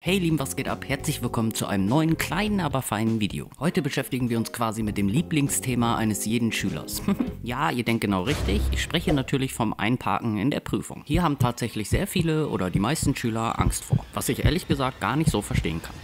Hey Lieben, was geht ab? Herzlich willkommen zu einem neuen, kleinen, aber feinen Video. Heute beschäftigen wir uns quasi mit dem Lieblingsthema eines jeden Schülers. Ja, ihr denkt genau richtig, ich spreche natürlich vom Einparken in der Prüfung. Hier haben tatsächlich sehr viele oder die meisten Schüler Angst vor, was ich ehrlich gesagt gar nicht so verstehen kann.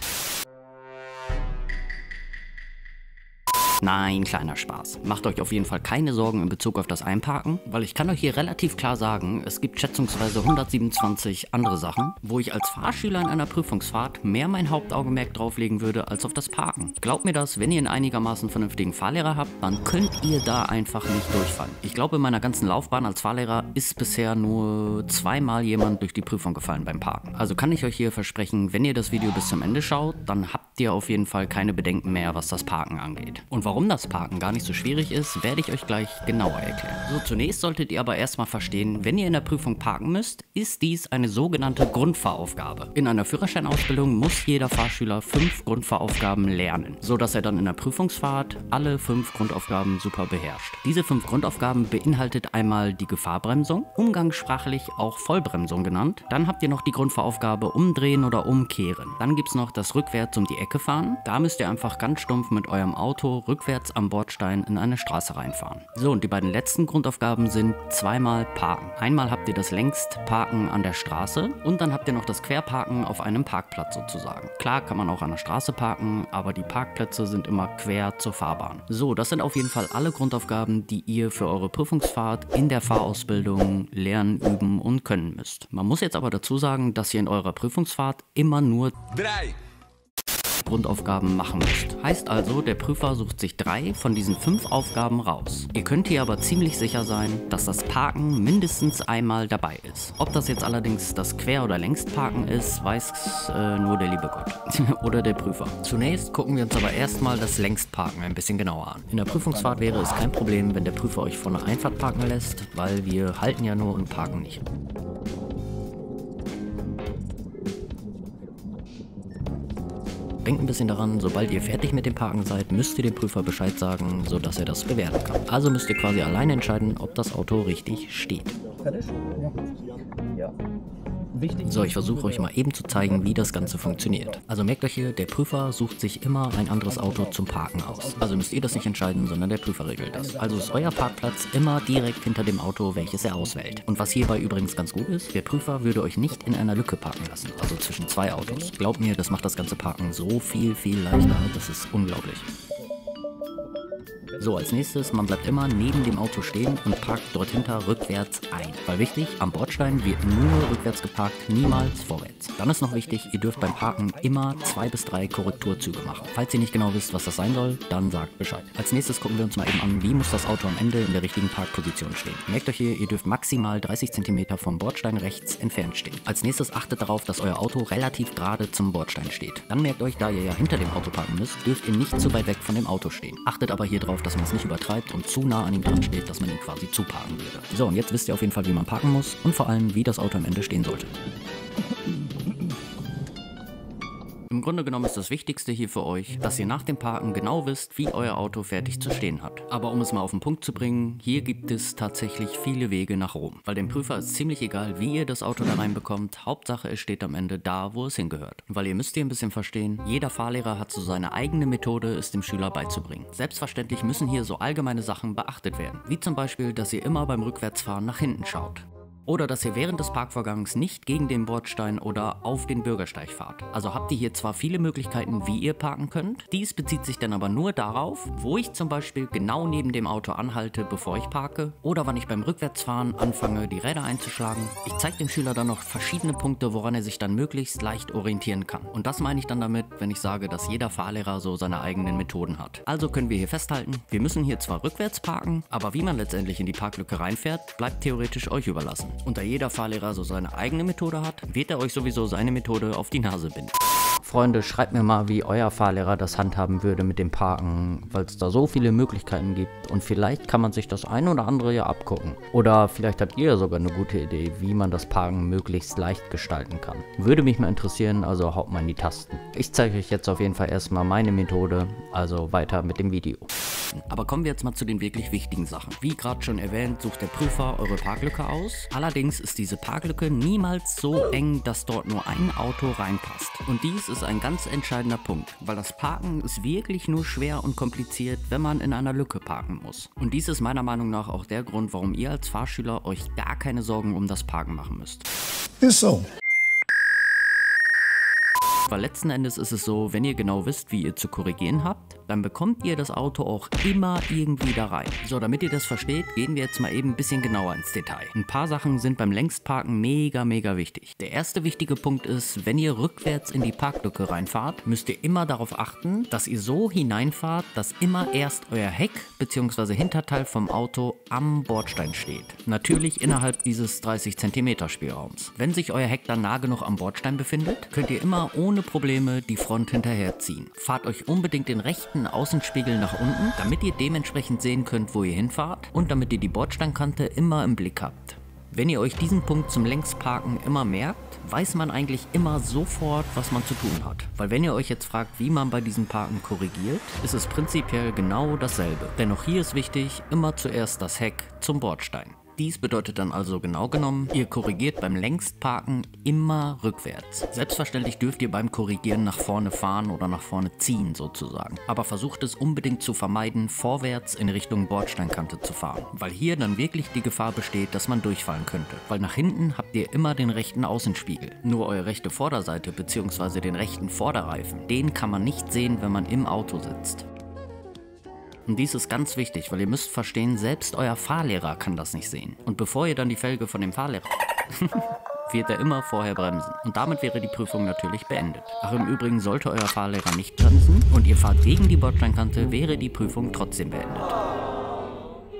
Nein, kleiner Spaß. Macht euch auf jeden Fall keine Sorgen in Bezug auf das Einparken, weil ich kann euch hier relativ klar sagen, es gibt schätzungsweise 127 andere Sachen, wo ich als Fahrschüler in einer Prüfungsfahrt mehr mein Hauptaugenmerk drauflegen würde als auf das Parken. Glaubt mir das, wenn ihr einen einigermaßen vernünftigen Fahrlehrer habt, dann könnt ihr da einfach nicht durchfallen. Ich glaube, in meiner ganzen Laufbahn als Fahrlehrer ist bisher nur zweimal jemand durch die Prüfung gefallen beim Parken. Also kann ich euch hier versprechen, wenn ihr das Video bis zum Ende schaut, dann habt ihr auf jeden Fall keine Bedenken mehr, was das Parken angeht. Und warum das Parken gar nicht so schwierig ist, werde ich euch gleich genauer erklären. So, zunächst solltet ihr aber erstmal verstehen, wenn ihr in der Prüfung parken müsst, ist dies eine sogenannte Grundfahraufgabe. In einer Führerscheinausbildung muss jeder Fahrschüler 5 Grundfahraufgaben lernen, so dass er dann in der Prüfungsfahrt alle 5 Grundaufgaben super beherrscht. Diese 5 Grundaufgaben beinhaltet einmal die Gefahrbremsung, umgangssprachlich auch Vollbremsung genannt. Dann habt ihr noch die Grundfahraufgabe Umdrehen oder Umkehren. Dann gibt es noch das Rückwärts um die Ecke fahren. Da müsst ihr einfach ganz stumpf mit eurem Auto rückwärts am Bordstein in eine Straße reinfahren. So, und die beiden letzten Grundaufgaben sind zweimal Parken. Einmal habt ihr das Längstparken an der Straße und dann habt ihr noch das Querparken auf einem Parkplatz sozusagen. Klar kann man auch an der Straße parken, aber die Parkplätze sind immer quer zur Fahrbahn. So, das sind auf jeden Fall alle Grundaufgaben, die ihr für eure Prüfungsfahrt in der Fahrausbildung lernen, üben und können müsst. Man muss jetzt aber dazu sagen, dass ihr in eurer Prüfungsfahrt immer nur 3 Grundaufgaben machen müsst. Heißt also, der Prüfer sucht sich 3 von diesen 5 Aufgaben raus. Ihr könnt hier aber ziemlich sicher sein, dass das Parken mindestens einmal dabei ist. Ob das jetzt allerdings das Quer- oder Längstparken ist, weiß nur der liebe Gott. Oder der Prüfer. Zunächst gucken wir uns aber erstmal das Längstparken ein bisschen genauer an. In der Prüfungsfahrt wäre es kein Problem, wenn der Prüfer euch vor einer Einfahrt parken lässt, weil wir halten ja nur und parken nicht. Denkt ein bisschen daran, sobald ihr fertig mit dem Parken seid, müsst ihr dem Prüfer Bescheid sagen, sodass er das bewerten kann. Also müsst ihr quasi alleine entscheiden, ob das Auto richtig steht. So, ich versuche euch mal eben zu zeigen, wie das Ganze funktioniert. Also merkt euch hier, der Prüfer sucht sich immer ein anderes Auto zum Parken aus. Also müsst ihr das nicht entscheiden, sondern der Prüfer regelt das. Also ist euer Parkplatz immer direkt hinter dem Auto, welches er auswählt. Und was hierbei übrigens ganz gut ist, der Prüfer würde euch nicht in einer Lücke parken lassen, also zwischen 2 Autos. Glaubt mir, das macht das ganze Parken so viel leichter, das ist unglaublich. So, als nächstes, man bleibt immer neben dem Auto stehen und parkt dort hinter rückwärts ein. Weil wichtig, am Bordstein wird nur rückwärts geparkt, niemals vorwärts. Dann ist noch wichtig, ihr dürft beim Parken immer 2 bis 3 Korrekturzüge machen. Falls ihr nicht genau wisst, was das sein soll, dann sagt Bescheid. Als nächstes gucken wir uns mal eben an, wie muss das Auto am Ende in der richtigen Parkposition stehen. Merkt euch hier, ihr dürft maximal 30 cm vom Bordstein rechts entfernt stehen. Als nächstes achtet darauf, dass euer Auto relativ gerade zum Bordstein steht. Dann merkt euch, da ihr ja hinter dem Auto parken müsst, dürft ihr nicht zu weit weg von dem Auto stehen. Achtet aber hier drauf, dass man es nicht übertreibt und zu nah an ihm dran steht, dass man ihn quasi zuparken würde. So, und jetzt wisst ihr auf jeden Fall, wie man parken muss und vor allem, wie das Auto am Ende stehen sollte. Im Grunde genommen ist das Wichtigste hier für euch, dass ihr nach dem Parken genau wisst, wie euer Auto fertig zu stehen hat. Aber um es mal auf den Punkt zu bringen, hier gibt es tatsächlich viele Wege nach Rom. Weil dem Prüfer ist ziemlich egal, wie ihr das Auto da reinbekommt, Hauptsache es steht am Ende da, wo es hingehört. Weil ihr müsst hier ein bisschen verstehen, jeder Fahrlehrer hat so seine eigene Methode, es dem Schüler beizubringen. Selbstverständlich müssen hier so allgemeine Sachen beachtet werden. Wie zum Beispiel, dass ihr immer beim Rückwärtsfahren nach hinten schaut. Oder dass ihr während des Parkvorgangs nicht gegen den Bordstein oder auf den Bürgersteig fahrt. Also habt ihr hier zwar viele Möglichkeiten, wie ihr parken könnt, dies bezieht sich dann aber nur darauf, wo ich zum Beispiel genau neben dem Auto anhalte, bevor ich parke, oder wann ich beim Rückwärtsfahren anfange, die Räder einzuschlagen. Ich zeige dem Schüler dann noch verschiedene Punkte, woran er sich dann möglichst leicht orientieren kann. Und das meine ich dann damit, wenn ich sage, dass jeder Fahrlehrer so seine eigenen Methoden hat. Also können wir hier festhalten, wir müssen hier zwar rückwärts parken, aber wie man letztendlich in die Parklücke reinfährt, bleibt theoretisch euch überlassen. Und da jeder Fahrlehrer so seine eigene Methode hat, wird er euch sowieso seine Methode auf die Nase binden. Freunde, schreibt mir mal, wie euer Fahrlehrer das handhaben würde mit dem Parken, weil es da so viele Möglichkeiten gibt und vielleicht kann man sich das ein oder andere ja abgucken. Oder vielleicht habt ihr sogar eine gute Idee, wie man das Parken möglichst leicht gestalten kann. Würde mich mal interessieren, also haut mal in die Tasten. Ich zeige euch jetzt auf jeden Fall erstmal meine Methode, also weiter mit dem Video. beachten. Aber kommen wir jetzt mal zu den wirklich wichtigen Sachen. Wie gerade schon erwähnt, sucht der Prüfer eure Parklücke aus. Allerdings ist diese Parklücke niemals so eng, dass dort nur ein Auto reinpasst. Und dies ist ein ganz entscheidender Punkt, weil das Parken ist wirklich nur schwer und kompliziert, wenn man in einer Lücke parken muss. Und dies ist meiner Meinung nach auch der Grund, warum ihr als Fahrschüler euch gar keine Sorgen um das Parken machen müsst. Ist so. Weil letzten Endes ist es so, wenn ihr genau wisst, wie ihr zu korrigieren habt, dann bekommt ihr das Auto auch immer irgendwie da rein. So, damit ihr das versteht, gehen wir jetzt mal eben ein bisschen genauer ins Detail. Ein paar Sachen sind beim Längsparken mega wichtig. Der erste wichtige Punkt ist, wenn ihr rückwärts in die Parklücke reinfahrt, müsst ihr immer darauf achten, dass ihr so hineinfahrt, dass immer erst euer Heck bzw. Hinterteil vom Auto am Bordstein steht. Natürlich innerhalb dieses 30 cm Spielraums. Wenn sich euer Heck dann nah genug am Bordstein befindet, könnt ihr immer ohne Probleme die Front hinterherziehen. Fahrt euch unbedingt den rechten Außenspiegel nach unten, damit ihr dementsprechend sehen könnt, wo ihr hinfahrt und damit ihr die Bordsteinkante immer im Blick habt. Wenn ihr euch diesen Punkt zum Längsparken immer merkt, weiß man eigentlich immer sofort, was man zu tun hat. Weil wenn ihr euch jetzt fragt, wie man bei diesem Parken korrigiert, ist es prinzipiell genau dasselbe. Denn auch hier ist wichtig, immer zuerst das Heck zum Bordstein. Dies bedeutet dann also genau genommen, ihr korrigiert beim Längsparken immer rückwärts. Selbstverständlich dürft ihr beim Korrigieren nach vorne fahren oder nach vorne ziehen sozusagen. Aber versucht es unbedingt zu vermeiden, vorwärts in Richtung Bordsteinkante zu fahren. Weil hier dann wirklich die Gefahr besteht, dass man durchfallen könnte. Weil nach hinten habt ihr immer den rechten Außenspiegel. Nur eure rechte Vorderseite bzw. den rechten Vorderreifen, den kann man nicht sehen, wenn man im Auto sitzt. Und dies ist ganz wichtig, weil ihr müsst verstehen, selbst euer Fahrlehrer kann das nicht sehen. Und bevor ihr dann die Felge von dem Fahrlehrer wird er immer vorher bremsen. Und damit wäre die Prüfung natürlich beendet. Ach, im Übrigen sollte euer Fahrlehrer nicht bremsen und ihr fahrt gegen die Bordsteinkante, wäre die Prüfung trotzdem beendet.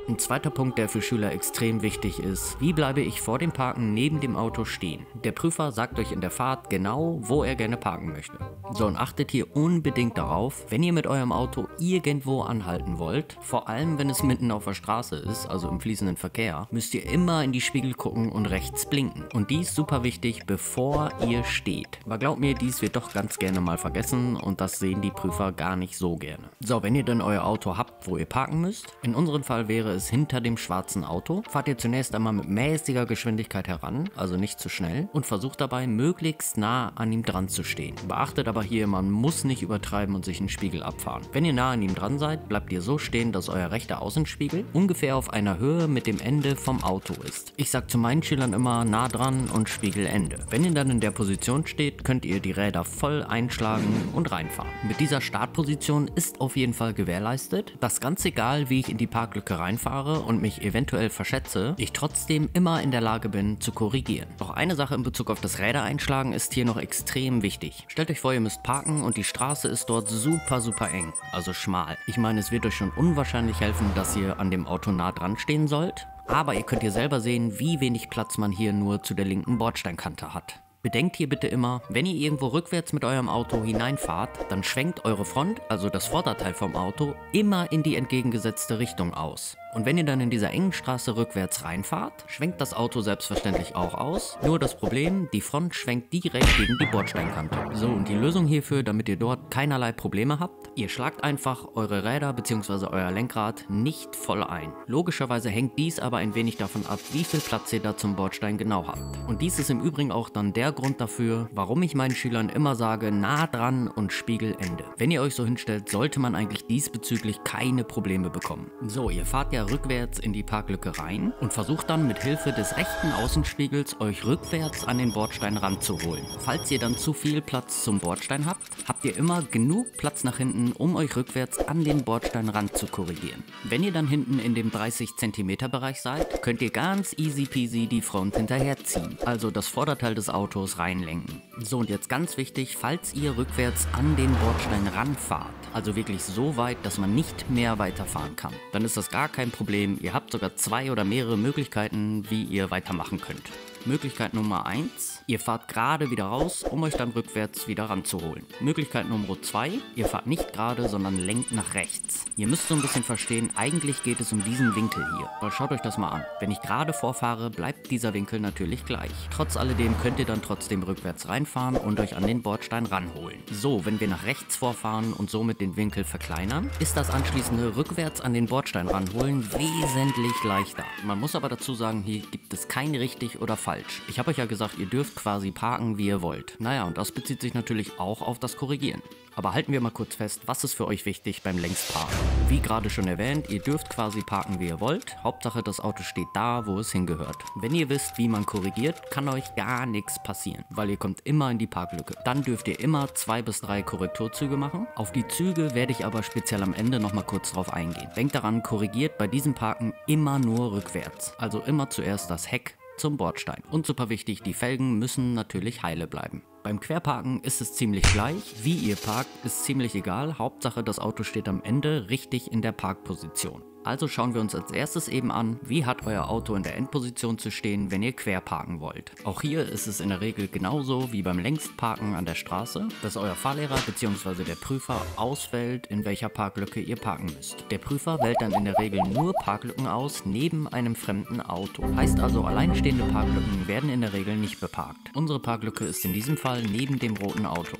Ein zweiter Punkt, der für Schüler extrem wichtig ist: Wie bleibe ich vor dem Parken neben dem Auto stehen? Der Prüfer sagt euch in der Fahrt genau, wo er gerne parken möchte. So, und achtet hier unbedingt darauf, wenn ihr mit eurem Auto irgendwo anhalten wollt, vor allem wenn es mitten auf der Straße ist, also im fließenden Verkehr, müsst ihr immer in die Spiegel gucken und rechts blinken. Und dies super wichtig, bevor ihr steht. Aber glaubt mir, dies wird doch ganz gerne mal vergessen und das sehen die Prüfer gar nicht so gerne. So, wenn ihr dann euer Auto habt, wo ihr parken müsst, in unserem Fall wäre es hinter dem schwarzen Auto, fahrt ihr zunächst einmal mit mäßiger Geschwindigkeit heran, also nicht zu schnell, und versucht dabei möglichst nah an ihm dran zu stehen. Beachtet aber hier, man muss nicht übertreiben und sich einen Spiegel abfahren. Wenn ihr nah an ihm dran seid, bleibt ihr so stehen, dass euer rechter Außenspiegel ungefähr auf einer Höhe mit dem Ende vom Auto ist. Ich sag zu meinen Schülern immer nah dran und Spiegelende. Wenn ihr dann in der Position steht, könnt ihr die Räder voll einschlagen und reinfahren. Mit dieser Startposition ist auf jeden Fall gewährleistet, dass ganz egal, wie ich in die Parklücke reinfahre und mich eventuell verschätze, ich trotzdem immer in der Lage bin zu korrigieren. Doch eine Sache in Bezug auf das Rädereinschlagen ist hier noch extrem wichtig. Stellt euch vor, ihr müsst parken und die Straße ist dort super eng, also schmal. Ich meine, es wird euch schon unwahrscheinlich helfen, dass ihr an dem Auto nah dran stehen sollt, aber ihr könnt hier selber sehen, wie wenig Platz man hier nur zu der linken Bordsteinkante hat. Bedenkt hier bitte immer, wenn ihr irgendwo rückwärts mit eurem Auto hineinfahrt, dann schwenkt eure Front, also das Vorderteil vom Auto, immer in die entgegengesetzte Richtung aus. Und wenn ihr dann in dieser engen Straße rückwärts reinfahrt, schwenkt das Auto selbstverständlich auch aus. Nur das Problem, die Front schwenkt direkt gegen die Bordsteinkante. So, und die Lösung hierfür, damit ihr dort keinerlei Probleme habt: Ihr schlagt einfach eure Räder bzw. euer Lenkrad nicht voll ein. Logischerweise hängt dies aber ein wenig davon ab, wie viel Platz ihr da zum Bordstein genau habt. Und dies ist im Übrigen auch dann der Grund dafür, warum ich meinen Schülern immer sage, nah dran und Spiegelende. Wenn ihr euch so hinstellt, sollte man eigentlich diesbezüglich keine Probleme bekommen. So, ihr fahrt ja rückwärts in die Parklücke rein und versucht dann mit Hilfe des rechten Außenspiegels euch rückwärts an den Bordstein ranzuholen. Falls ihr dann zu viel Platz zum Bordstein habt, habt ihr immer genug Platz nach hinten, um euch rückwärts an den Bordstein ran zu korrigieren. Wenn ihr dann hinten in dem 30 cm Bereich seid, könnt ihr ganz easy peasy die Front hinterherziehen, also das Vorderteil des Autos reinlenken. So, und jetzt ganz wichtig, falls ihr rückwärts an den Bordstein ranfahrt, also wirklich so weit, dass man nicht mehr weiterfahren kann, dann ist das gar kein Problem. Ihr habt sogar zwei oder mehrere Möglichkeiten, wie ihr weitermachen könnt. Möglichkeit Nummer 1: Ihr fahrt gerade wieder raus, um euch dann rückwärts wieder ranzuholen. Möglichkeit Nummer 2, ihr fahrt nicht gerade, sondern lenkt nach rechts. Ihr müsst so ein bisschen verstehen, eigentlich geht es um diesen Winkel hier. Aber schaut euch das mal an. Wenn ich gerade vorfahre, bleibt dieser Winkel natürlich gleich. Trotz alledem könnt ihr dann trotzdem rückwärts reinfahren und euch an den Bordstein ranholen. So, wenn wir nach rechts vorfahren und somit den Winkel verkleinern, ist das anschließende rückwärts an den Bordstein ranholen wesentlich leichter. Man muss aber dazu sagen, hier gibt es kein richtig oder falsch. Ich habe euch ja gesagt, ihr dürft quasi parken, wie ihr wollt. Naja, und das bezieht sich natürlich auch auf das Korrigieren. Aber halten wir mal kurz fest, was ist für euch wichtig beim Längsparken? Wie gerade schon erwähnt, ihr dürft quasi parken, wie ihr wollt. Hauptsache, das Auto steht da, wo es hingehört. Wenn ihr wisst, wie man korrigiert, kann euch gar nichts passieren, weil ihr kommt immer in die Parklücke. Dann dürft ihr immer 2 bis 3 Korrekturzüge machen. Auf die Züge werde ich aber speziell am Ende nochmal kurz drauf eingehen. Denkt daran, korrigiert bei diesem Parken immer nur rückwärts. Also immer zuerst das Heck zum Bordstein. Und super wichtig, die Felgen müssen natürlich heile bleiben. Beim Querparken ist es ziemlich gleich. Wie ihr parkt, ist ziemlich egal. Hauptsache, das Auto steht am Ende richtig in der Parkposition. Also schauen wir uns als erstes eben an, wie hat euer Auto in der Endposition zu stehen, wenn ihr quer parken wollt. Auch hier ist es in der Regel genauso wie beim Längsparken an der Straße, dass euer Fahrlehrer bzw. der Prüfer auswählt, in welcher Parklücke ihr parken müsst. Der Prüfer wählt dann in der Regel nur Parklücken aus neben einem fremden Auto. Heißt also, alleinstehende Parklücken werden in der Regel nicht beparkt. Unsere Parklücke ist in diesem Fall neben dem roten Auto.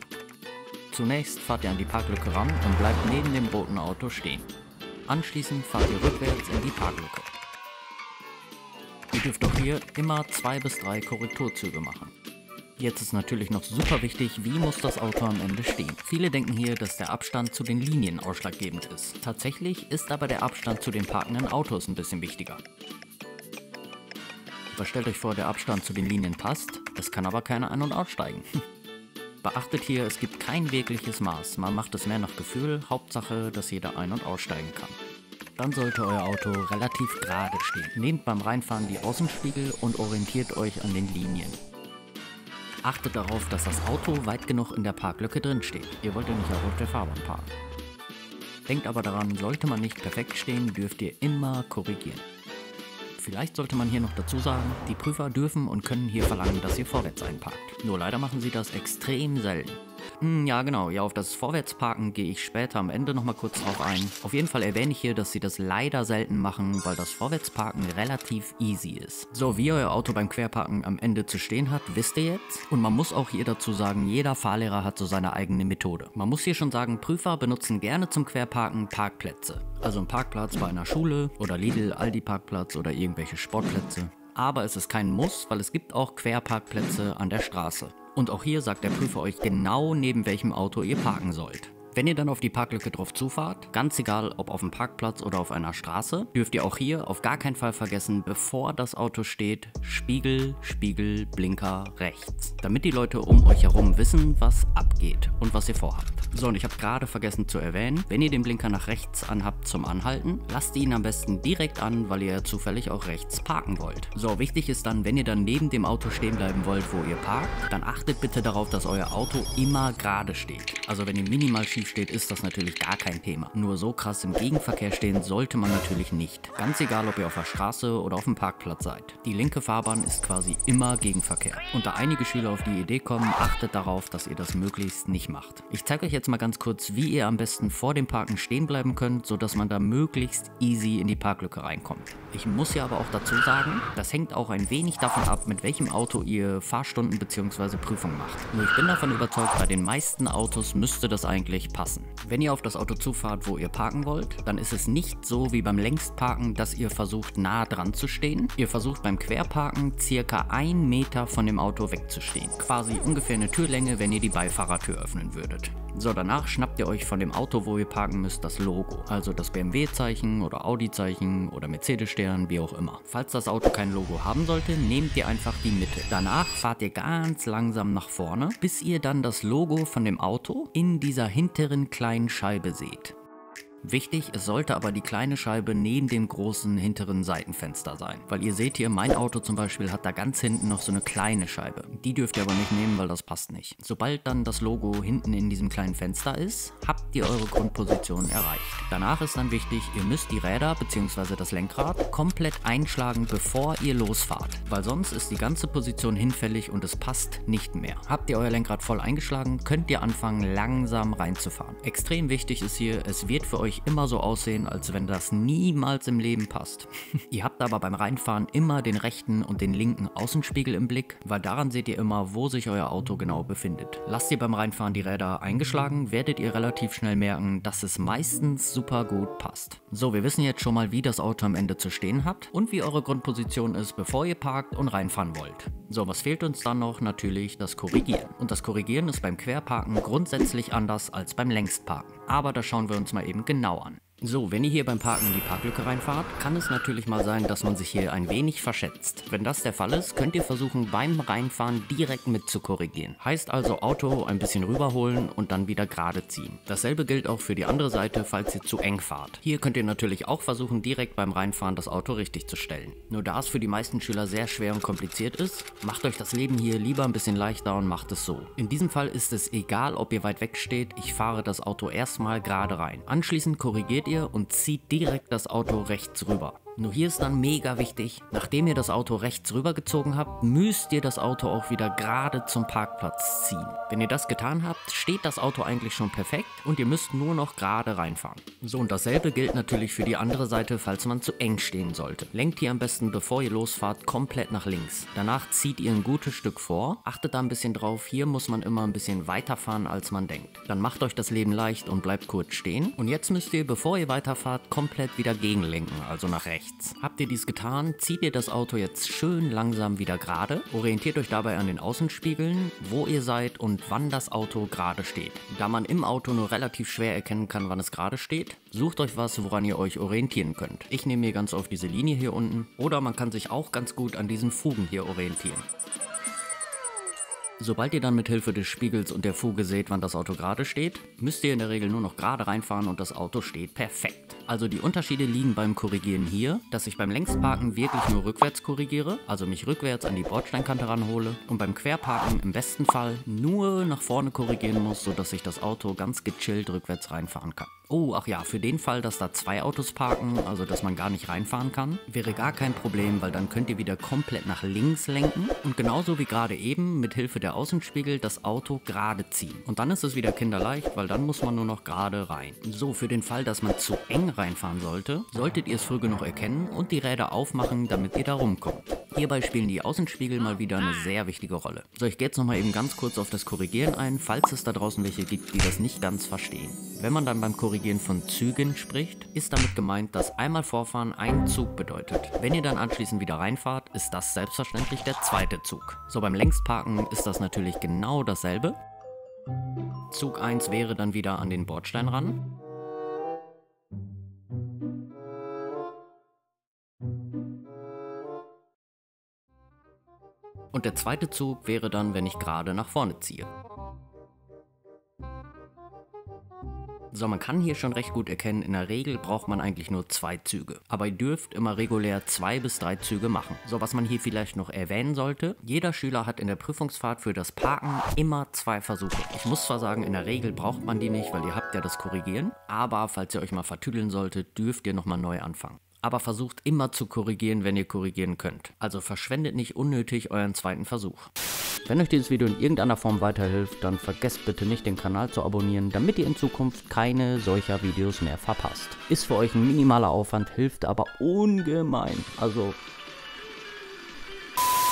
Zunächst fahrt ihr an die Parklücke ran und bleibt neben dem roten Auto stehen. Anschließend fahrt ihr rückwärts in die Parklücke. Ihr dürft auch hier immer 2 bis 3 Korrekturzüge machen. Jetzt ist natürlich noch super wichtig, wie muss das Auto am Ende stehen. Viele denken hier, dass der Abstand zu den Linien ausschlaggebend ist. Tatsächlich ist aber der Abstand zu den parkenden Autos ein bisschen wichtiger. Aber stellt euch vor, der Abstand zu den Linien passt, es kann aber keiner ein- und aussteigen. Beachtet hier, es gibt kein wirkliches Maß, man macht es mehr nach Gefühl, Hauptsache, dass jeder ein- und aussteigen kann. Dann sollte euer Auto relativ gerade stehen. Nehmt beim Reinfahren die Außenspiegel und orientiert euch an den Linien. Achtet darauf, dass das Auto weit genug in der Parklücke drin steht. Ihr wollt ja nicht auch auf der Fahrbahn parken. Denkt aber daran, sollte man nicht perfekt stehen, dürft ihr immer korrigieren. Vielleicht sollte man hier noch dazu sagen, die Prüfer dürfen und können hier verlangen, dass ihr vorwärts einparkt. Nur leider machen sie das extrem selten. Ja genau, ja, auf das Vorwärtsparken gehe ich später am Ende nochmal kurz drauf ein. Auf jeden Fall erwähne ich hier, dass sie das leider selten machen, weil das Vorwärtsparken relativ easy ist. So, wie euer Auto beim Querparken am Ende zu stehen hat, wisst ihr jetzt. Und man muss auch hier dazu sagen, jeder Fahrlehrer hat so seine eigene Methode. Man muss hier schon sagen, Prüfer benutzen gerne zum Querparken Parkplätze. Also ein Parkplatz bei einer Schule oder Lidl, Aldi-Parkplatz oder irgendwelche Sportplätze. Aber es ist kein Muss, weil es gibt auch Querparkplätze an der Straße. Und auch hier sagt der Prüfer euch genau, neben welchem Auto ihr parken sollt. Wenn ihr dann auf die Parklücke drauf zufahrt, ganz egal ob auf dem Parkplatz oder auf einer Straße, dürft ihr auch hier auf gar keinen Fall vergessen, bevor das Auto steht, Spiegel, Spiegel, Blinker rechts. Damit die Leute um euch herum wissen, was abgeht und was ihr vorhabt. So, und ich habe gerade vergessen zu erwähnen, wenn ihr den Blinker nach rechts anhabt zum Anhalten, lasst ihn am besten direkt an, weil ihr ja zufällig auch rechts parken wollt. So, wichtig ist dann, wenn ihr dann neben dem Auto stehen bleiben wollt, wo ihr parkt, dann achtet bitte darauf, dass euer Auto immer gerade steht. Also wenn ihr minimal schief steht, ist das natürlich gar kein Thema. Nur so krass im Gegenverkehr stehen sollte man natürlich nicht. Ganz egal, ob ihr auf der Straße oder auf dem Parkplatz seid. Die linke Fahrbahn ist quasi immer Gegenverkehr. Und da einige Schüler auf die Idee kommen, achtet darauf, dass ihr das möglichst nicht macht. Ich zeige euch jetzt mal ganz kurz, wie ihr am besten vor dem Parken stehen bleiben könnt, sodass man da möglichst easy in die Parklücke reinkommt. Ich muss ja aber auch dazu sagen, das hängt auch ein wenig davon ab, mit welchem Auto ihr Fahrstunden bzw. Prüfungen macht. Nur ich bin davon überzeugt, bei den meisten Autos müsste das eigentlich passen. Wenn ihr auf das Auto zufahrt, wo ihr parken wollt, dann ist es nicht so wie beim Längsparken, dass ihr versucht nah dran zu stehen. Ihr versucht beim Querparken circa 1 Meter von dem Auto wegzustehen. Quasi ungefähr eine Türlänge, wenn ihr die Beifahrertür öffnen würdet. So, danach schnappt ihr euch von dem Auto, wo ihr parken müsst, das Logo. Also das BMW-Zeichen oder Audi-Zeichen oder Mercedes-Stern, wie auch immer. Falls das Auto kein Logo haben sollte, nehmt ihr einfach die Mitte. Danach fahrt ihr ganz langsam nach vorne, bis ihr dann das Logo von dem Auto in dieser hinteren kleinen Scheibe seht. Wichtig, es sollte aber die kleine Scheibe neben dem großen hinteren Seitenfenster sein. Weil ihr seht hier, mein Auto zum Beispiel hat da ganz hinten noch so eine kleine Scheibe. Die dürft ihr aber nicht nehmen, weil das passt nicht. Sobald dann das Logo hinten in diesem kleinen Fenster ist, habt ihr eure Grundposition erreicht. Danach ist dann wichtig, ihr müsst die Räder bzw. das Lenkrad komplett einschlagen, bevor ihr losfahrt. Weil sonst ist die ganze Position hinfällig und es passt nicht mehr. Habt ihr euer Lenkrad voll eingeschlagen, könnt ihr anfangen langsam reinzufahren. Extrem wichtig ist hier, es wird für euch immer so aussehen, als wenn das niemals im Leben passt. Ihr habt aber beim Reinfahren immer den rechten und den linken Außenspiegel im Blick, weil daran seht ihr immer, wo sich euer Auto genau befindet. Lasst ihr beim Reinfahren die Räder eingeschlagen, werdet ihr relativ schnell merken, dass es meistens super gut passt. So, wir wissen jetzt schon mal, wie das Auto am Ende zu stehen hat und wie eure Grundposition ist, bevor ihr parkt und reinfahren wollt. So, was fehlt uns dann noch? Natürlich das Korrigieren. Und das Korrigieren ist beim Querparken grundsätzlich anders als beim Längsparken. Aber das schauen wir uns mal eben genau an. So, wenn ihr hier beim Parken in die Parklücke reinfahrt, kann es natürlich mal sein, dass man sich hier ein wenig verschätzt. Wenn das der Fall ist, könnt ihr versuchen, beim Reinfahren direkt mit zu korrigieren. Heißt also Auto ein bisschen rüberholen und dann wieder gerade ziehen. Dasselbe gilt auch für die andere Seite, falls ihr zu eng fahrt. Hier könnt ihr natürlich auch versuchen, direkt beim Reinfahren das Auto richtig zu stellen. Nur da es für die meisten Schüler sehr schwer und kompliziert ist, macht euch das Leben hier lieber ein bisschen leichter und macht es so. In diesem Fall ist es egal, ob ihr weit weg steht, ich fahre das Auto erstmal gerade rein. Anschließend korrigiert ihr und zieht direkt das Auto rechts rüber. Nur hier ist dann mega wichtig, nachdem ihr das Auto rechts rübergezogen habt, müsst ihr das Auto auch wieder gerade zum Parkplatz ziehen. Wenn ihr das getan habt, steht das Auto eigentlich schon perfekt und ihr müsst nur noch gerade reinfahren. So, und dasselbe gilt natürlich für die andere Seite, falls man zu eng stehen sollte. Lenkt ihr am besten, bevor ihr losfahrt, komplett nach links. Danach zieht ihr ein gutes Stück vor, achtet da ein bisschen drauf, hier muss man immer ein bisschen weiterfahren, als man denkt. Dann macht euch das Leben leicht und bleibt kurz stehen. Und jetzt müsst ihr, bevor ihr weiterfahrt, komplett wieder gegenlenken, also nach rechts. Habt ihr dies getan, zieht ihr das Auto jetzt schön langsam wieder gerade, orientiert euch dabei an den Außenspiegeln, wo ihr seid und wann das Auto gerade steht. Da man im Auto nur relativ schwer erkennen kann, wann es gerade steht, sucht euch was, woran ihr euch orientieren könnt. Ich nehme mir ganz oft diese Linie hier unten oder man kann sich auch ganz gut an diesen Fugen hier orientieren. Sobald ihr dann mit Hilfe des Spiegels und der Fuge seht, wann das Auto gerade steht, müsst ihr in der Regel nur noch gerade reinfahren und das Auto steht perfekt. Also die Unterschiede liegen beim Korrigieren hier, dass ich beim Längsparken wirklich nur rückwärts korrigiere, also mich rückwärts an die Bordsteinkante ranhole und beim Querparken im besten Fall nur nach vorne korrigieren muss, sodass ich das Auto ganz gechillt rückwärts reinfahren kann. Oh, ach ja, für den Fall, dass da zwei Autos parken, also dass man gar nicht reinfahren kann, wäre gar kein Problem, weil dann könnt ihr wieder komplett nach links lenken und genauso wie gerade eben mit Hilfe der Außenspiegel das Auto gerade ziehen. Und dann ist es wieder kinderleicht, weil dann muss man nur noch gerade rein. So, für den Fall, dass man zu eng reinfahren sollte, solltet ihr es früh genug erkennen und die Räder aufmachen, damit ihr da rumkommt. Hierbei spielen die Außenspiegel mal wieder eine sehr wichtige Rolle. So, ich gehe jetzt nochmal eben ganz kurz auf das Korrigieren ein, falls es da draußen welche gibt, die das nicht ganz verstehen. Wenn man dann beim Korrigieren von Zügen spricht, ist damit gemeint, dass einmal Vorfahren ein Zug bedeutet. Wenn ihr dann anschließend wieder reinfahrt, ist das selbstverständlich der zweite Zug. So, beim Längsparken ist das natürlich genau dasselbe. Zug 1 wäre dann wieder an den Bordstein ran. Und der zweite Zug wäre dann, wenn ich gerade nach vorne ziehe. So, man kann hier schon recht gut erkennen, in der Regel braucht man eigentlich nur 2 Züge. Aber ihr dürft immer regulär 2 bis 3 Züge machen. So, was man hier vielleicht noch erwähnen sollte, jeder Schüler hat in der Prüfungsfahrt für das Parken immer 2 Versuche. Ich muss zwar sagen, in der Regel braucht man die nicht, weil ihr habt ja das Korrigieren. Aber falls ihr euch mal vertüdeln solltet, dürft ihr nochmal neu anfangen. Aber versucht immer zu korrigieren, wenn ihr korrigieren könnt. Also verschwendet nicht unnötig euren zweiten Versuch. Wenn euch dieses Video in irgendeiner Form weiterhilft, dann vergesst bitte nicht, den Kanal zu abonnieren, damit ihr in Zukunft keine solcher Videos mehr verpasst. Ist für euch ein minimaler Aufwand, hilft aber ungemein. Also...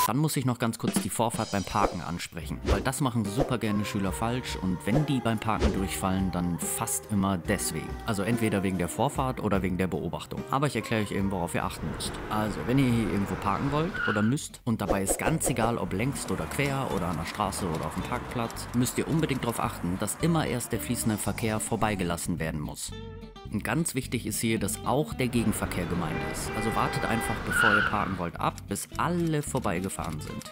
Dann muss ich noch ganz kurz die Vorfahrt beim Parken ansprechen, weil das machen super gerne Schüler falsch und wenn die beim Parken durchfallen, dann fast immer deswegen. Also entweder wegen der Vorfahrt oder wegen der Beobachtung. Aber ich erkläre euch eben, worauf ihr achten müsst. Also, wenn ihr hier irgendwo parken wollt oder müsst und dabei ist ganz egal, ob längs oder quer oder an der Straße oder auf dem Parkplatz, müsst ihr unbedingt darauf achten, dass immer erst der fließende Verkehr vorbeigelassen werden muss. Und ganz wichtig ist hier, dass auch der Gegenverkehr gemeint ist. Also wartet einfach, bevor ihr parken wollt, ab, bis alle vorbeigefahren sind.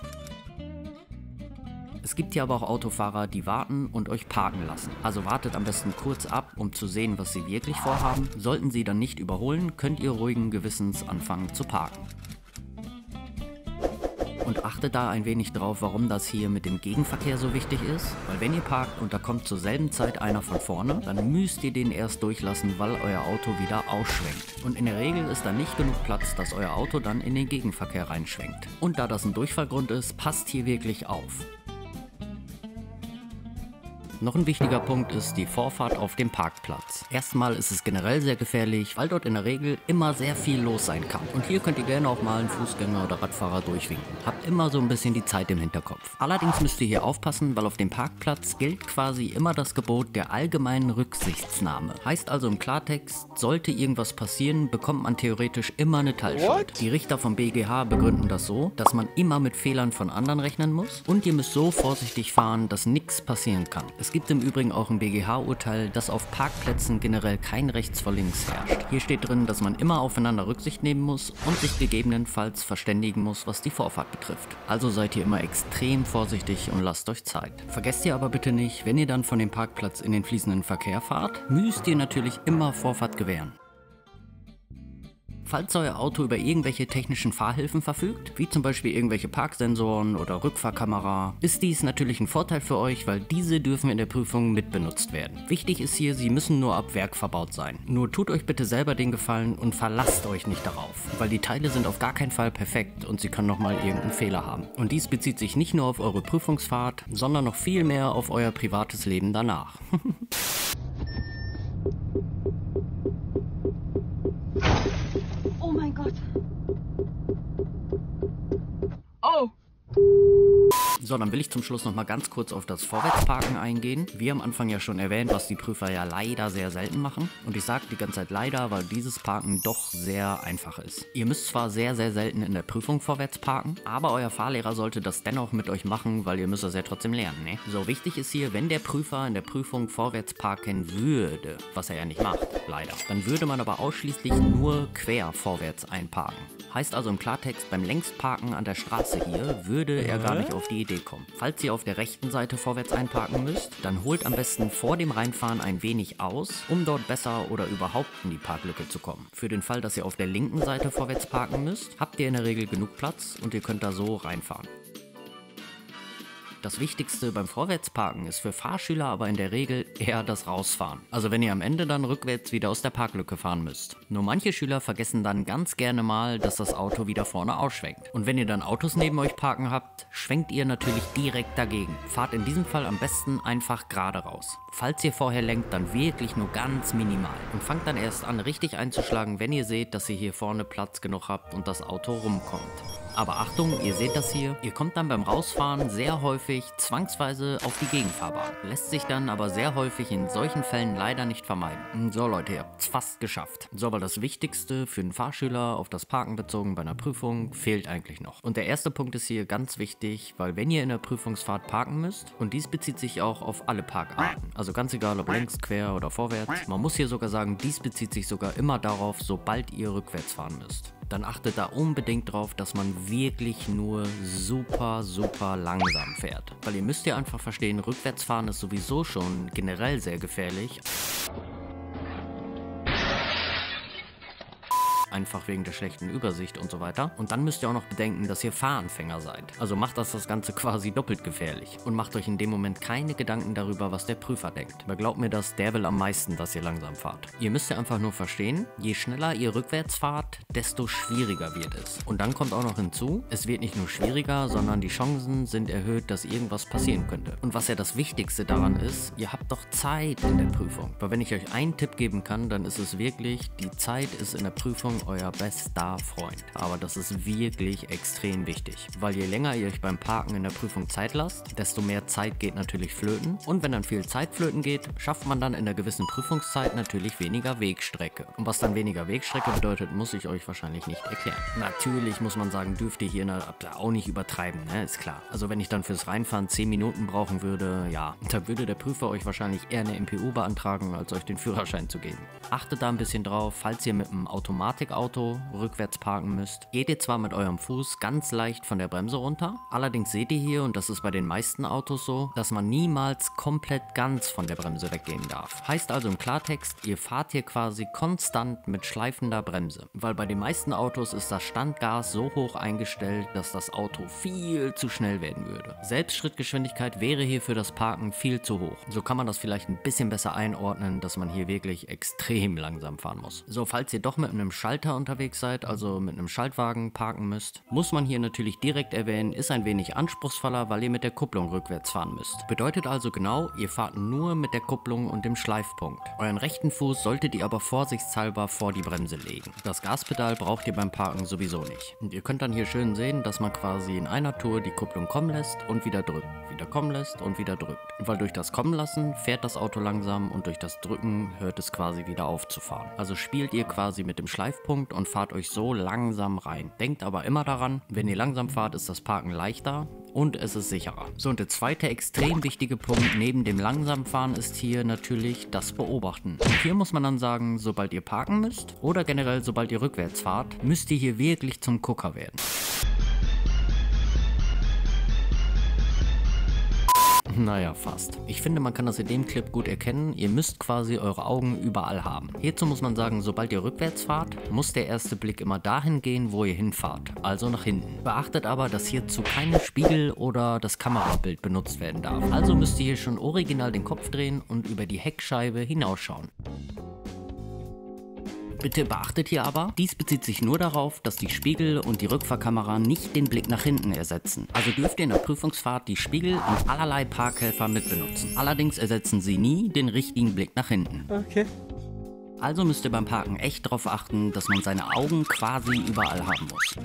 Es gibt hier aber auch Autofahrer, die warten und euch parken lassen. Also wartet am besten kurz ab, um zu sehen, was sie wirklich vorhaben. Sollten sie dann nicht überholen, könnt ihr ruhigen Gewissens anfangen zu parken. Und achtet da ein wenig drauf, warum das hier mit dem Gegenverkehr so wichtig ist. Weil wenn ihr parkt und da kommt zur selben Zeit einer von vorne, dann müsst ihr den erst durchlassen, weil euer Auto wieder ausschwenkt. Und in der Regel ist da nicht genug Platz, dass euer Auto dann in den Gegenverkehr reinschwenkt. Und da das ein Durchfallgrund ist, passt hier wirklich auf. Noch ein wichtiger Punkt ist die Vorfahrt auf dem Parkplatz. Erstmal ist es generell sehr gefährlich, weil dort in der Regel immer sehr viel los sein kann. Und hier könnt ihr gerne auch mal einen Fußgänger oder Radfahrer durchwinken. Habt immer so ein bisschen die Zeit im Hinterkopf. Allerdings müsst ihr hier aufpassen, weil auf dem Parkplatz gilt quasi immer das Gebot der allgemeinen Rücksichtsnahme. Heißt also im Klartext, sollte irgendwas passieren, bekommt man theoretisch immer eine Teilschuld. Die Richter vom BGH begründen das so, dass man immer mit Fehlern von anderen rechnen muss und ihr müsst so vorsichtig fahren, dass nichts passieren kann. Es gibt im Übrigen auch ein BGH-Urteil, dass auf Parkplätzen generell kein Rechts vor links herrscht. Hier steht drin, dass man immer aufeinander Rücksicht nehmen muss und sich gegebenenfalls verständigen muss, was die Vorfahrt betrifft. Also seid ihr immer extrem vorsichtig und lasst euch Zeit. Vergesst ihr aber bitte nicht, wenn ihr dann von dem Parkplatz in den fließenden Verkehr fahrt, müsst ihr natürlich immer Vorfahrt gewähren. Falls euer Auto über irgendwelche technischen Fahrhilfen verfügt, wie zum Beispiel irgendwelche Parksensoren oder Rückfahrkamera, ist dies natürlich ein Vorteil für euch, weil diese dürfen in der Prüfung mitbenutzt werden. Wichtig ist hier, sie müssen nur ab Werk verbaut sein. Nur tut euch bitte selber den Gefallen und verlasst euch nicht darauf, weil die Teile sind auf gar keinen Fall perfekt und sie können nochmal irgendeinen Fehler haben. Und dies bezieht sich nicht nur auf eure Prüfungsfahrt, sondern noch viel mehr auf euer privates Leben danach. Oh mein Gott. Oh. So, dann will ich zum Schluss noch mal ganz kurz auf das Vorwärtsparken eingehen. Wie am Anfang ja schon erwähnt, was die Prüfer ja leider sehr selten machen. Und ich sage die ganze Zeit leider, weil dieses Parken doch sehr einfach ist. Ihr müsst zwar sehr, sehr selten in der Prüfung vorwärts parken, aber euer Fahrlehrer sollte das dennoch mit euch machen, weil ihr müsst das ja trotzdem lernen, ne? So, wichtig ist hier, wenn der Prüfer in der Prüfung vorwärts parken würde, was er ja nicht macht, leider, dann würde man aber ausschließlich nur quer vorwärts einparken. Heißt also im Klartext, beim Längsparken an der Straße hier würde er gar nicht auf die Idee kommen. Falls ihr auf der rechten Seite vorwärts einparken müsst, dann holt am besten vor dem Reinfahren ein wenig aus, um dort besser oder überhaupt in die Parklücke zu kommen. Für den Fall, dass ihr auf der linken Seite vorwärts parken müsst, habt ihr in der Regel genug Platz und ihr könnt da so reinfahren. Das Wichtigste beim Vorwärtsparken ist für Fahrschüler aber in der Regel eher das Rausfahren. Also wenn ihr am Ende dann rückwärts wieder aus der Parklücke fahren müsst. Nur manche Schüler vergessen dann ganz gerne mal, dass das Auto wieder vorne ausschwenkt. Und wenn ihr dann Autos neben euch parken habt, schwenkt ihr natürlich direkt dagegen. Fahrt in diesem Fall am besten einfach gerade raus. Falls ihr vorher lenkt, dann wirklich nur ganz minimal. Und fangt dann erst an richtig einzuschlagen, wenn ihr seht, dass ihr hier vorne Platz genug habt und das Auto rumkommt. Aber Achtung, ihr seht das hier, ihr kommt dann beim Rausfahren sehr häufig zwangsweise auf die Gegenfahrbahn. Lässt sich dann aber sehr häufig in solchen Fällen leider nicht vermeiden. So Leute, ihr habt es fast geschafft. So, aber das Wichtigste für einen Fahrschüler auf das Parken bezogen bei einer Prüfung fehlt eigentlich noch. Und der erste Punkt ist hier ganz wichtig, weil wenn ihr in der Prüfungsfahrt parken müsst, und dies bezieht sich auch auf alle Parkarten, also ganz egal ob längs, quer oder vorwärts, man muss hier sogar sagen, dies bezieht sich sogar immer darauf, sobald ihr rückwärts fahren müsst. Dann achtet da unbedingt drauf, dass man wirklich nur super, super langsam fährt. Weil ihr müsst ja einfach verstehen, rückwärts fahren ist sowieso schon generell sehr gefährlich. Einfach wegen der schlechten Übersicht und so weiter. Und dann müsst ihr auch noch bedenken, dass ihr Fahranfänger seid. Also macht das Ganze quasi doppelt gefährlich. Und macht euch in dem Moment keine Gedanken darüber, was der Prüfer denkt. Weil glaubt mir das, der will am meisten, dass ihr langsam fahrt. Ihr müsst ja einfach nur verstehen, je schneller ihr rückwärts fahrt, desto schwieriger wird es. Und dann kommt auch noch hinzu, es wird nicht nur schwieriger, sondern die Chancen sind erhöht, dass irgendwas passieren könnte. Und was ja das Wichtigste daran ist, ihr habt doch Zeit in der Prüfung. Weil wenn ich euch einen Tipp geben kann, dann ist es wirklich, die Zeit ist in der Prüfung euer bester Freund. Aber das ist wirklich extrem wichtig, weil je länger ihr euch beim Parken in der Prüfung Zeit lasst, desto mehr Zeit geht natürlich flöten. Und wenn dann viel Zeit flöten geht, schafft man dann in der gewissen Prüfungszeit natürlich weniger Wegstrecke. Und was dann weniger Wegstrecke bedeutet, muss ich euch wahrscheinlich nicht erklären. Natürlich muss man sagen, dürft ihr hier auch nicht übertreiben, ne? Ist klar. Also wenn ich dann fürs Reinfahren 10 Minuten brauchen würde, ja, da würde der Prüfer euch wahrscheinlich eher eine MPU beantragen, als euch den Führerschein zu geben. Achtet da ein bisschen drauf, falls ihr mit einem Automatikauto Auto rückwärts parken müsst, geht ihr zwar mit eurem Fuß ganz leicht von der Bremse runter, allerdings seht ihr hier, und das ist bei den meisten Autos so, dass man niemals komplett ganz von der Bremse weggehen darf. Heißt also im Klartext, ihr fahrt hier quasi konstant mit schleifender Bremse, weil bei den meisten Autos ist das Standgas so hoch eingestellt, dass das Auto viel zu schnell werden würde. Selbst Schrittgeschwindigkeit wäre hier für das Parken viel zu hoch. So kann man das vielleicht ein bisschen besser einordnen, dass man hier wirklich extrem langsam fahren muss. So, falls ihr doch mit einem Schalter unterwegs seid, also mit einem Schaltwagen parken müsst, muss man hier natürlich direkt erwähnen, ist ein wenig anspruchsvoller, weil ihr mit der Kupplung rückwärts fahren müsst. Bedeutet also genau, ihr fahrt nur mit der Kupplung und dem Schleifpunkt. Euren rechten Fuß solltet ihr aber vorsichtshalber vor die Bremse legen. Das Gaspedal braucht ihr beim Parken sowieso nicht. Und ihr könnt dann hier schön sehen, dass man quasi in einer Tour die Kupplung kommen lässt und wieder drückt, wieder kommen lässt und wieder drückt. Weil durch das Kommen lassen fährt das Auto langsam und durch das Drücken hört es quasi wieder auf zu fahren. Also spielt ihr quasi mit dem Schleifpunkt und fahrt euch so langsam rein. Denkt aber immer daran, wenn ihr langsam fahrt, ist das Parken leichter und es ist sicherer. So, und der zweite extrem wichtige Punkt neben dem langsamen Fahren ist hier natürlich das Beobachten. Und hier muss man dann sagen, sobald ihr parken müsst oder generell sobald ihr rückwärts fahrt, müsst ihr hier wirklich zum Gucker werden. Naja, fast. Ich finde, man kann das in dem Clip gut erkennen. Ihr müsst quasi eure Augen überall haben. Hierzu muss man sagen, sobald ihr rückwärts fahrt, muss der erste Blick immer dahin gehen, wo ihr hinfahrt, also nach hinten. Beachtet aber, dass hierzu keine Spiegel oder das Kamerabild benutzt werden darf. Also müsst ihr hier schon original den Kopf drehen und über die Heckscheibe hinausschauen. Bitte beachtet hier aber, dies bezieht sich nur darauf, dass die Spiegel und die Rückfahrkamera nicht den Blick nach hinten ersetzen. Also dürft ihr in der Prüfungsfahrt die Spiegel und allerlei Parkhelfer mitbenutzen. Allerdings ersetzen sie nie den richtigen Blick nach hinten. Okay. Also müsst ihr beim Parken echt darauf achten, dass man seine Augen quasi überall haben muss.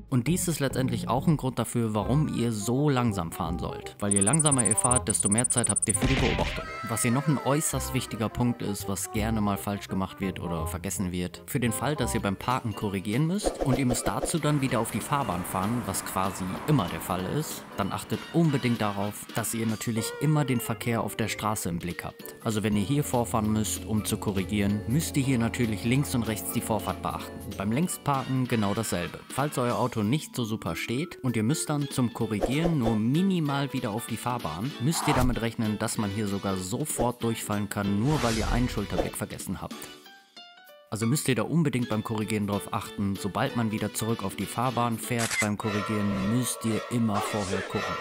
Und dies ist letztendlich auch ein Grund dafür, warum ihr so langsam fahren sollt. Weil je langsamer ihr fahrt, desto mehr Zeit habt ihr für die Beobachtung. Was hier noch ein äußerst wichtiger Punkt ist, was gerne mal falsch gemacht wird oder vergessen wird. Für den Fall, dass ihr beim Parken korrigieren müsst und ihr müsst dazu dann wieder auf die Fahrbahn fahren, was quasi immer der Fall ist, dann achtet unbedingt darauf, dass ihr natürlich immer den Verkehr auf der Straße im Blick habt. Also wenn ihr hier vorfahren müsst, um zu korrigieren, müsst ihr hier natürlich links und rechts die Vorfahrt beachten. Beim Längsparken genau dasselbe. Falls euer Auto nicht so super steht und ihr müsst dann zum Korrigieren nur minimal wieder auf die Fahrbahn, müsst ihr damit rechnen, dass man hier sogar sofort durchfallen kann, nur weil ihr einen Schulterblick vergessen habt. Also müsst ihr da unbedingt beim Korrigieren drauf achten, sobald man wieder zurück auf die Fahrbahn fährt beim Korrigieren, müsst ihr immer vorher gucken.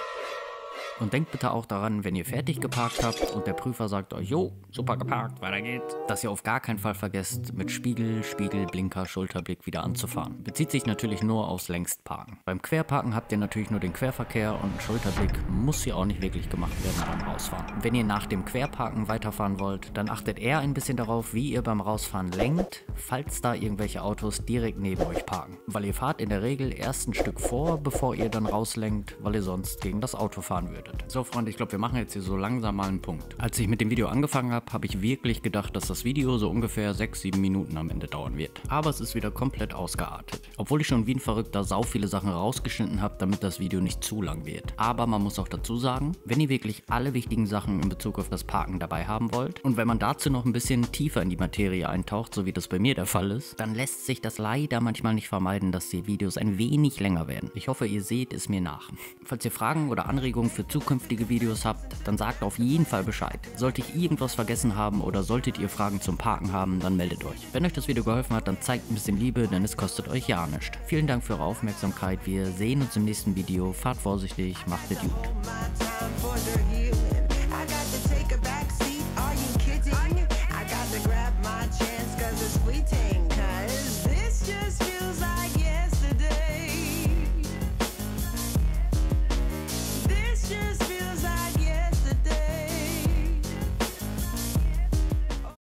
Und denkt bitte auch daran, wenn ihr fertig geparkt habt und der Prüfer sagt euch, jo, super geparkt, weiter geht's, dass ihr auf gar keinen Fall vergesst, mit Spiegel, Blinker, Schulterblick wieder anzufahren. Bezieht sich natürlich nur aufs Längstparken. Beim Querparken habt ihr natürlich nur den Querverkehr und ein Schulterblick muss hier auch nicht wirklich gemacht werden beim Rausfahren. Wenn ihr nach dem Querparken weiterfahren wollt, dann achtet eher ein bisschen darauf, wie ihr beim Rausfahren lenkt, falls da irgendwelche Autos direkt neben euch parken. Weil ihr fahrt in der Regel erst ein Stück vor, bevor ihr dann rauslenkt, weil ihr sonst gegen das Auto fahren würdet. So Freunde, ich glaube, wir machen jetzt hier so langsam mal einen Punkt. Als ich mit dem Video angefangen habe, habe ich wirklich gedacht, dass das Video so ungefähr 6-7 Minuten am Ende dauern wird. Aber es ist wieder komplett ausgeartet. Obwohl ich schon wie ein Verrückter sau viele Sachen rausgeschnitten habe, damit das Video nicht zu lang wird. Aber man muss auch dazu sagen, wenn ihr wirklich alle wichtigen Sachen in Bezug auf das Parken dabei haben wollt und wenn man dazu noch ein bisschen tiefer in die Materie eintaucht, so wie das bei mir der Fall ist, dann lässt sich das leider manchmal nicht vermeiden, dass die Videos ein wenig länger werden. Ich hoffe, ihr seht es mir nach. Falls ihr Fragen oder Anregungen für zukünftige Videos habt, dann sagt auf jeden Fall Bescheid. Sollte ich irgendwas vergessen haben oder solltet ihr Fragen zum Parken haben, dann meldet euch. Wenn euch das Video geholfen hat, dann zeigt ein bisschen Liebe, denn es kostet euch ja nichts. Vielen Dank für eure Aufmerksamkeit. Wir sehen uns im nächsten Video. Fahrt vorsichtig, macht es gut.